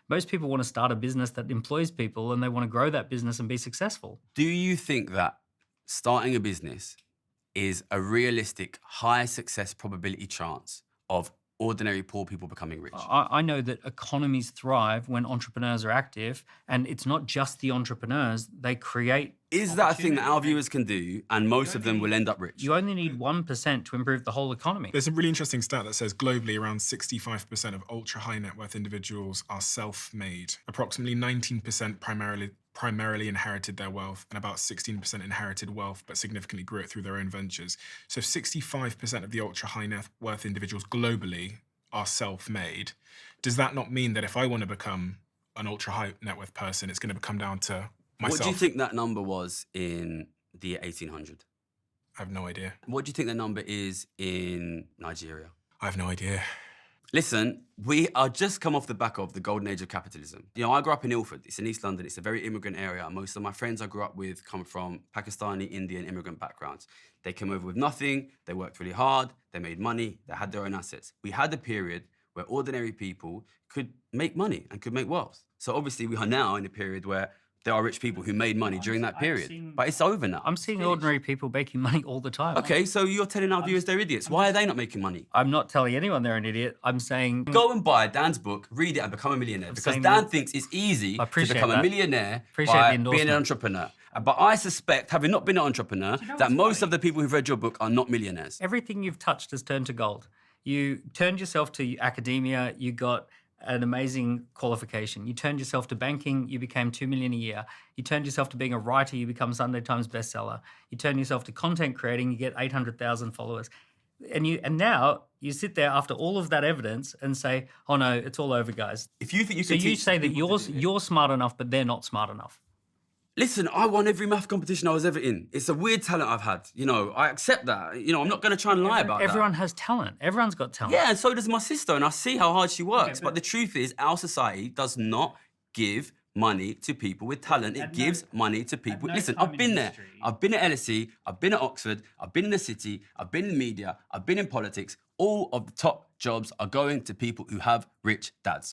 Most people want to start a business that employs people and they want to grow that business and be successful. Do you think that starting a business is a realistic, high success probability chance of ordinary poor people becoming rich? I know that economies thrive when entrepreneurs are active, and it's not just the entrepreneurs, they create. Is that a thing that our viewers can do and most of them will end up rich? You only need 1% to improve the whole economy. There's a really interesting stat that says globally around 65% of ultra high net worth individuals are self-made. Approximately 19% primarily inherited their wealth, and about 16% inherited wealth but significantly grew it through their own ventures. So 65% of the ultra high net worth individuals globally are self-made. Does that not mean that if I want to become an ultra high net worth person, it's going to come down to myself? What do you think that number was in the 1800s? I have no idea. What do you think the number is in Nigeria? I have no idea. Listen, we are just come off the back of the golden age of capitalism. You know, I grew up in Ilford. It's in East London. It's a very immigrant area. Most of my friends I grew up with come from Pakistani, Indian immigrant backgrounds. They came over with nothing. They worked really hard. They made money. They had their own assets. We had a period where ordinary people could make money and could make wealth. So obviously we are now in a period where there are rich people who made money during that period. But it's over now. I'm seeing ordinary people making money all the time. Okay, so you're telling our viewers they're idiots. Why are they not making money? I'm not telling anyone they're an idiot. I'm saying Go and buy Dan's book, read it, and become a millionaire. Because saying Dan that- thinks it's easy to appreciate become a that. millionaire Appreciate by the being an endorsement. entrepreneur. But I suspect, having not been an entrepreneur, that most of the people who've read your book are not millionaires. everything you've touched has turned to gold. You turned yourself to academia, you got an amazing qualification. You turned yourself to banking, you became $2 million a year. You turned yourself to being a writer, you become Sunday Times bestseller. You turn yourself to content creating, you get 800,000 followers. And now you sit there after all of that evidence and say, oh no, it's all over, guys. If you think you So can you teach say that people to do it- you're smart enough, but they're not smart enough. Listen, I won every math competition I was ever in. It's a weird talent I've had. You know, I accept that. You know, I'm not going to try and lie about that. Everyone has talent. Everyone's got talent. Yeah, and so does my sister, and I see how hard she works. But the truth is, our society does not give money to people with talent. It gives money to people. Listen, I've been there. I've been at LSE, I've been at Oxford, I've been in the city, I've been in media, I've been in politics. All of the top jobs are going to people who have rich dads.